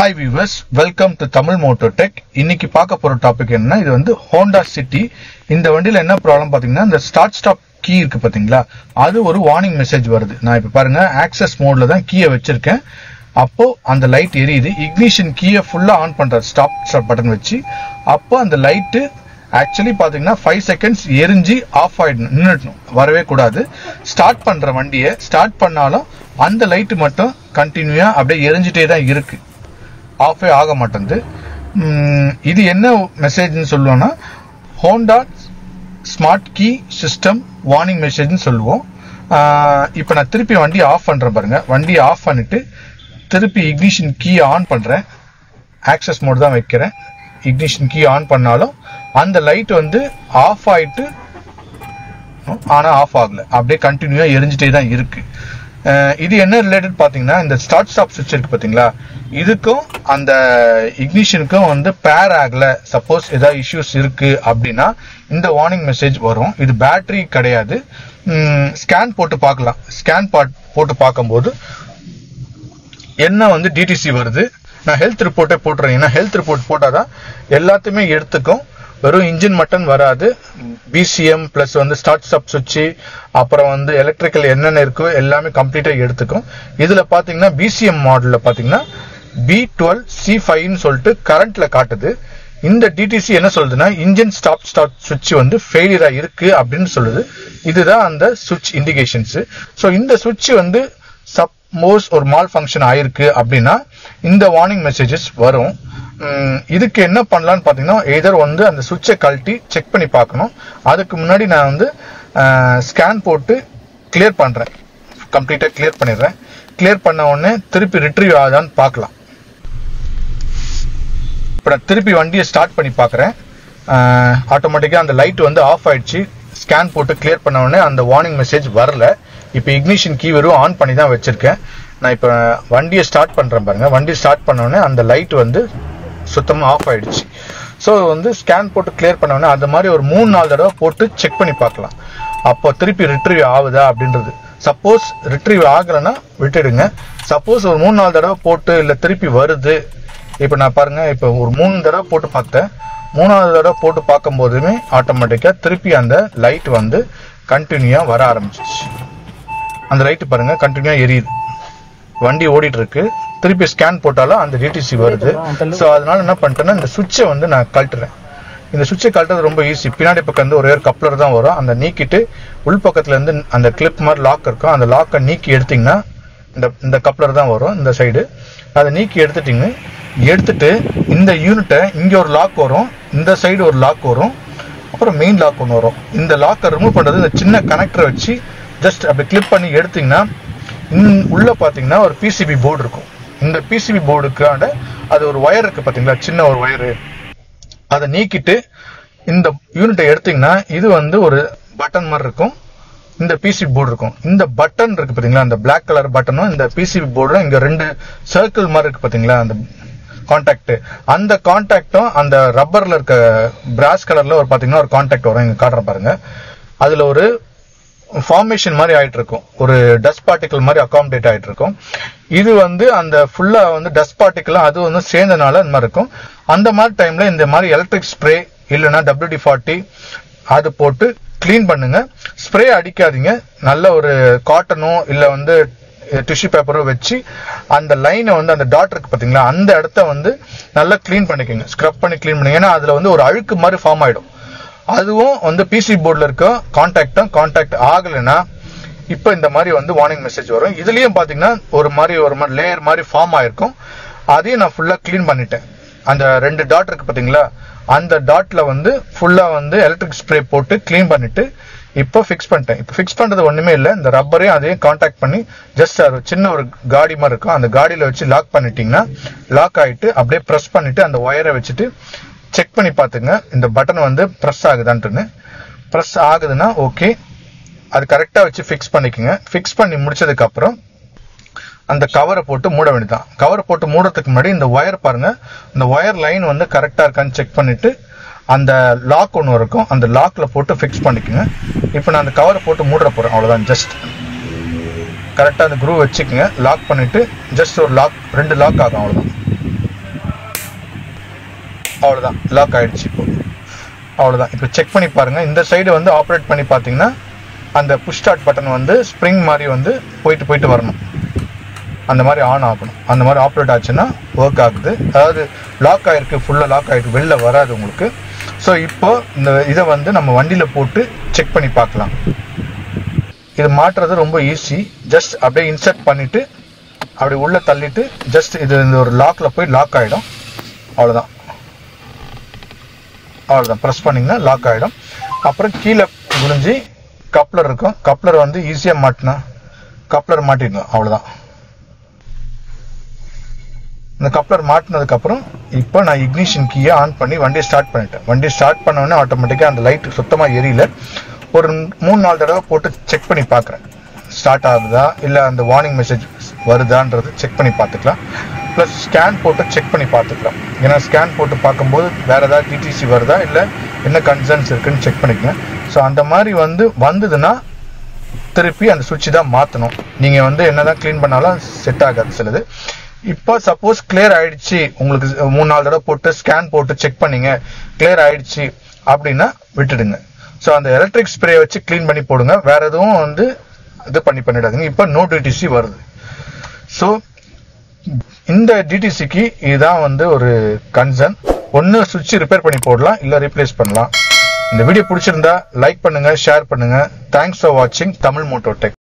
Hi viewers, welcome to Tamil Moto Tech. இன்னைக்கு பார்க்க போற டாபிக் என்ன, இது வந்து Honda City. இந்த வண்டியில என்ன ப்ராப்ளம் பாத்தீங்கன்னா, இந்த ஸ்டார்ட் ஸ்டாப் கீ இருக்கு பாத்தீங்களா, அது ஒரு வார்னிங் மெசேஜ் வருது. நான் இப்ப பாருங்க ஆக்சஸ் மோட்ல தான் கீயை வச்சிருக்கேன். அப்போ அந்த லைட் எரியுது. இக்னிஷன் கீயை ஃபுல்லா ஆன் பண்ற ஸ்டாப் பட்டன் வச்சு, அப்போ அந்த லைட்டு ஆக்சுவலி பாத்தீங்கன்னா 5 செகண்ட்ஸ் எரிஞ்சு ஆஃப் ஆயிடணும், நின்னுடணும், வரவே கூடாது. ஸ்டார்ட் பண்ற வண்டியை ஸ்டார்ட் பண்ணாலும் அந்த லைட் மட்டும் கண்டினியூயா அப்படியே எரிஞ்சிட்டே தான் இருக்கு, ஆஃபே ஆக மாட்டேங்குது. இது என்ன மெசேஜ்னு சொல்லுவோம்னா, Honda smart key system warning மெசேஜ்னு சொல்லுவோம். இப்போ நான் திருப்பி வண்டி ஆஃப் பண்றேன் பாருங்க. வண்டி ஆஃப் பண்ணிட்டு திருப்பி இக்னிஷன் கீ ஆன் பண்றேன். ஆக்சஸ் மோட் தான் வைக்கிறேன். இக்னிஷன் கீ ஆன் பண்ணாலும் அந்த லைட் வந்து ஆஃப் ஆயிட்டு, ஆனா ஆஃப் ஆகல, அப்படியே கண்டினியூவா எரிஞ்சிட்டே தான் இருக்கு. இது என்ன ரிலேட்டட் பாத்தீங்கன்னா, இந்த ஸ்டார்ட் ஸ்டாப் சுவிட்ச் இருக்கு பாத்தீங்களா, இதுக்கும் அந்த இக்னிஷனுக்கும் வந்து பேர் ஆகல. சப்போஸ் ஏதாவது இஷ்யூஸ் இருக்கு அப்படின்னா இந்த வார்னிங் மெசேஜ் வரும். இது பேட்டரி கிடையாது. ஸ்கேன் போட்டு பார்க்கலாம். ஸ்கேன் போட்டு பார்க்கும்போது என்ன வந்து டிடிசி வருது. நான் ஹெல்த் ரிப்போர்ட்டே போட்டுறேன். ஏன்னா ஹெல்த் ரிப்போர்ட் போட்டாதான் எல்லாத்தையுமே எடுத்துக்கும். வெறும் இன்ஜின் மட்டும் வராது, பிசிஎம் பிளஸ் வந்து ஸ்டார்ட் ஸ்டாப் சுவிட்ச், அப்புறம் வந்து எலக்ட்ரிக்கல் என்னென்ன இருக்கோ எல்லாமே கம்ப்ளீட்டா எடுத்துக்கும். இதுல பாத்தீங்கன்னா பிசிஎம் மாடல்ல பாத்தீங்கன்னா B12C5 சொல்லிட்டு கரண்ட்ல காட்டுது. இந்த டிடிசி என்ன சொல்லுதுன்னா, இன்ஜின் ஸ்டாப் சுவிட்ச் வந்து ஃபெயிலியரா இருக்கு அப்படின்னு சொல்லுது. இதுதான் அந்த சுவிட்ச் இண்டிகேஷன்ஸ். ஸோ இந்த சுவிட்ச் வந்து சப்போஸ் ஒரு மால் ஃபங்க்ஷன் ஆயிருக்கு அப்படின்னா இந்த வார்னிங் மெசேஜஸ் வரும். இதுக்கு என்ன பண்ணலாம்னு பாத்தீங்கன்னா, எதர் வந்து அந்த சுவிட்சை கழட்டி செக் பண்ணி பார்க்கணும். அதுக்கு முன்னாடி நான் வந்து ஸ்கேன் போட்டு கிளியர் பண்றேன். கம்ப்ளீட்டா கிளியர் பண்ணிடுறேன். கிளியர் பண்ண உடனே திருப்பி ரிட்ரீவ் ஆகுதான்னு பார்க்கலாம். இப்போ நான் திருப்பி வண்டியை ஸ்டார்ட் பண்ணி பார்க்குறேன். ஆட்டோமேட்டிக்காக அந்த லைட் வந்து ஆஃப் ஆயிடுச்சு. ஸ்கேன் போட்டு கிளியர் பண்ண உடனே அந்த வார்னிங் மெசேஜ் வரல. இப்போ இக்னிஷன் கீ வெறும் ஆன் பண்ணி தான் வச்சிருக்கேன். நான் இப்போ வண்டியை ஸ்டார்ட் பண்ணுறேன் பாருங்க. வண்டி ஸ்டார்ட் பண்ண உடனே அந்த லைட் வந்து சுத்தமாக ஆஃப் ஆயிடுச்சு. ஸோ வந்து ஸ்கேன் போட்டு கிளியர் பண்ண உடனே அந்த மாதிரி ஒரு 3-4 தடவை போட்டு செக் பண்ணி பார்க்கலாம். அப்போ திருப்பி ரிட்ரீவ் ஆகுதா அப்படின்றது. சப்போஸ் ரிட்ரீவ் ஆகலைன்னா விட்டுடுங்க. சப்போஸ் ஒரு 3-4 தடவை போட்டு இல்லை திருப்பி வருது. இப்போ நான் பாருங்க, இப்போ ஒரு 3 தடவை போட்டு பார்த்தேன். 3வது தடவை போட்டு பார்க்கும் போதுமே ஆட்டோமேட்டிக்கா திருப்பி அந்த லைட் வந்து கண்டினியூவா வர ஆரம்பிச்சிச்சு. அந்த லைட் பாருங்க கண்டினியூவா எரியுது. வண்டி ஓடிட்டு இருக்கு. திருப்பி ஸ்கேன் போட்டாலும் அந்த டிடிசி வருது. ஸோ அதனால என்ன பண்ணிட்டேன்னா, இந்த சுவிட்சை வந்து நான் கழட்டுறேன். இந்த சுவிட்சை கழட்டுறது ரொம்ப ஈஸி. பின்னாடி பக்கம் வந்து ஒரே ஒரு கப்ளர் தான் வரும். அந்த நீக்கிட்டு உள்பக்கத்துல இருந்து அந்த கிளிப் மாதிரி லாக் இருக்கும். அந்த லாக்கை நீக்கி எடுத்தீங்கன்னா இந்த கப்ளர் தான் வரும் இந்த சைடு. அதை நீக்கி எடுத்துட்டு இந்த யூனிட்டை இங்க ஒரு லாக் வரும், இந்த சைடு ஒரு லாக் வரும், அப்புறம் மெயின் லாக் ஒன்று வரும். இந்த லாக்கை ரிமூவ் பண்றது இந்த சின்ன கனெக்டரை வச்சு ஜஸ்ட் அப்படி கிளிப் பண்ணி எடுத்தீங்கன்னா உள்ள பாத்தீங்கன்னா ஒரு பிசிபி போர்டு இருக்கும். இந்த பிசிபி போர்டுக்கான அது ஒரு ஒயர் இருக்கு பாத்தீங்களா, சின்ன ஒரு ஒயரு. அதை நீக்கிட்டு இந்த யூனிட்டை எடுத்தீங்கன்னா இது வந்து ஒரு பட்டன் மாதிரி இருக்கும். இந்த பிசிபி போர்டு இருக்கும். இந்த பட்டன் இருக்கு பாத்தீங்களா, அந்த பிளாக் கலர் பட்டனும் இந்த பிசிபி போர்டும் இங்க 2 சர்க்கிள் மாதிரி இருக்கு பாத்தீங்களா, அந்த கான்டாக்ட். அந்த கான்டாக்டும் அந்த ரப்பர்ல இருக்க பிராஸ் கலர்ல ஒரு பாத்தீங்கன்னா ஒரு கான்டாக்ட் வரும். இங்க காட்டுற பாருங்க. அதுல ஒரு ஃபார்மேஷன் மாதிரி ஆயிட்டு இருக்கும். ஒரு டஸ்ட் பார்ட்டிகல் மாதிரி அகாமடேட் ஆயிட்டு இருக்கும். இது வந்து அந்த ஃபுல்லா வந்து டஸ்ட் பார்ட்டிகல் அது வந்து சேர்ந்தனால இந்த மாதிரி இருக்கும். அந்த மாதிரி டைம்ல இந்த மாதிரி எலக்ட்ரிக் ஸ்ப்ரே இல்லைன்னா WD-40 அது போட்டு கிளீன் பண்ணுங்க. ஸ்ப்ரே அடிக்காதீங்க. நல்ல ஒரு காட்டனோ இல்ல வந்து டிஷ்யூ பேப்பரோ வச்சு அந்த லைனை வந்து அந்த டாட் இருக்கு பாத்தீங்களா, அந்த இடத்த வந்து நல்லா கிளீன் பண்ணிக்கோங்க. ஸ்க்ரப் பண்ணி கிளீன் பண்ணுங்க. ஏன்னா அதுல வந்து ஒரு அழுக்கு மாதிரி ஃபார்ம் ஆயிடும். அதுவும் வந்து பிசி போர்ட்ல இருக்க கான்டாக்ட் ஆகலைன்னா இப்ப இந்த மாதிரி வந்து வார்னிங் மெசேஜ் வரும். இதுலயும் பாத்தீங்கன்னா ஒரு மாதிரி லேயர் மாதிரி ஃபார்ம் ஆயிருக்கும். அதையும் நான் ஃபுல்லா கிளீன் பண்ணிட்டேன். அந்த 2 டாட் இருக்கு பாத்தீங்களா, அந்த டாட்ல வந்து ஃபுல்லா வந்து எலக்ட்ரிக் ஸ்ப்ரே போட்டு கிளீன் பண்ணிட்டு இப்போ ஃபிக்ஸ் பண்ணிட்டேன். இப்போ ஃபிக்ஸ் பண்றது ஒண்ணுமே இல்லை. இந்த ரப்பரையும் அதையும் கான்டாக்ட் பண்ணி ஜஸ்ட் சின்ன ஒரு காடி மாதிரி இருக்கும். அந்த காடியில வச்சு லாக் பண்ணிட்டீங்கன்னா லாக் ஆயிட்டு அப்படியே ப்ரெஸ் பண்ணிட்டு அந்த ஒயரை வச்சுட்டு செக் பண்ணி பாத்துங்க இந்த பட்டன் வந்து ப்ரெஸ் ஆகுதான்ட்டுன்னு. ப்ரெஸ் ஆகுதுன்னா ஓகே, அது கரெக்டா வச்சு ஃபிக்ஸ் பண்ணிக்கோங்க. ஃபிக்ஸ் பண்ணி முடிச்சதுக்கு அப்புறம் அந்த கவரை போட்டு மூட வேண்டியதான். கவரை போட்டு மூடுறதுக்கு முன்னாடி இந்த ஒயர் பாருங்க, இந்த ஒயர் லைன் வந்து கரெக்டா இருக்கான்னு செக் பண்ணிட்டு அந்த லாக் ஒன்று இருக்கும், அந்த லாக்ல போட்டு ஃபிக்ஸ் பண்ணிக்கோங்க. இப்போ நான் அந்த கவரை போட்டு மூட போறேன். அவ்வளவுதான். ஜஸ்ட் கரெக்டா அந்த க்ரூ வச்சுக்கோங்க. லாக் பண்ணிட்டு ஜஸ்ட் ஒரு லாக் 2 லாக் ஆகும். அவ்வளவுதான். அவ்வளோதான், லாக் ஆகிடுச்சு. இப்போ அவ்வளோதான். இப்போ செக் பண்ணி பாருங்கள். இந்த சைடு வந்து ஆப்ரேட் பண்ணி பார்த்தீங்கன்னா அந்த புஷ் ஸ்டார்ட் பட்டன் வந்து ஸ்ப்ரிங் மாதிரி வந்து போயிட்டு வரணும். அந்த மாதிரி ஆன் ஆகணும். அந்த மாதிரி ஆப்ரேட் ஆச்சுன்னா ஒர்க் ஆகுது. அதாவது லாக் ஆகிருக்கு, ஃபுல்லாக லாக் ஆகிருக்கு, வெளில வராது உங்களுக்கு. ஸோ இப்போ இந்த இதை வந்து நம்ம வண்டியில் போட்டு செக் பண்ணி பார்க்கலாம். இது மாட்டுறது ரொம்ப ஈஸி. ஜஸ்ட் அப்படியே இன்சர்ட் பண்ணிவிட்டு அப்படி உள்ளே தள்ளிட்டு ஜஸ்ட் இது இந்த ஒரு லாக்கில் போய் லாக் ஆகிடும். அவ்வளோதான், ப்ரெஸ் பண்ணிங்கன்னா லாக் ஆகிடும். அப்புறம் கீழே குனிஞ்சு கப்ளர் இருக்கும், கப்ளர் வந்து ஈஸியாக மாட்டினா கப்ளர் மாட்டிடணும். அவ்வளோதான். இந்த கப்ளர் மாட்டினதுக்கப்புறம் இப்போ நான் இக்னிஷன் கீயை ஆன் பண்ணி வண்டியை ஸ்டார்ட் பண்ணிட்டேன். வண்டியை ஸ்டார்ட் பண்ணோடனே ஆட்டோமேட்டிக்காக அந்த லைட் சுத்தமாக எரியல. ஒரு 3-4 தடவை போட்டு செக் பண்ணி பார்க்குறேன், ஸ்டார்ட் ஆகுதா இல்லை அந்த வார்னிங் மெசேஜ் வருதான்றது செக் பண்ணி பார்த்துக்கலாம். ப்ளஸ் ஸ்கேன் போட்டு செக் பண்ணி பார்த்துக்கலாம். ஏன்னா ஸ்கேன் போட்டு பார்க்கும்போது வேறு ஏதாவது டிடிசி வருதா இல்லை என்ன கன்சர்ன்ஸ் இருக்குன்னு செக் பண்ணிக்கங்க. ஸோ அந்த மாதிரி வந்ததுன்னா திருப்பி அந்த சுவிட்ச் தான் மாற்றணும். நீங்கள் வந்து என்ன தான் க்ளீன் பண்ணாலும் செட் ஆகாது சிலது. இப்போ சப்போஸ் கிளியர் ஆயிடுச்சு, உங்களுக்கு 3-4 தடவை போட்டு ஸ்கேன் போட்டு செக் பண்ணீங்க, கிளியர் ஆயிடுச்சு அப்படின்னா விட்டுடுங்க. ஸோ அந்த எலக்ட்ரிக் ஸ்ப்ரே வச்சு க்ளீன் பண்ணி போடுங்க. வேற எதுவும் வந்து இது பண்ணிடாதீங்க. இப்போ நோ டிடிசி வருது. ஸோ இந்த டிடிசிக்கு இதுதான் வந்து ஒரு கன்சர்ன். ஒன்று சுவிட்ச் ரிப்பேர் பண்ணி போடலாம், இல்லை ரீப்ளேஸ் பண்ணலாம். இந்த வீடியோ பிடிச்சிருந்தா லைக் பண்ணுங்க, ஷேர் பண்ணுங்க. தேங்க்ஸ் ஃபார் வாட்சிங் தமிழ் மோட்டோ டெக்.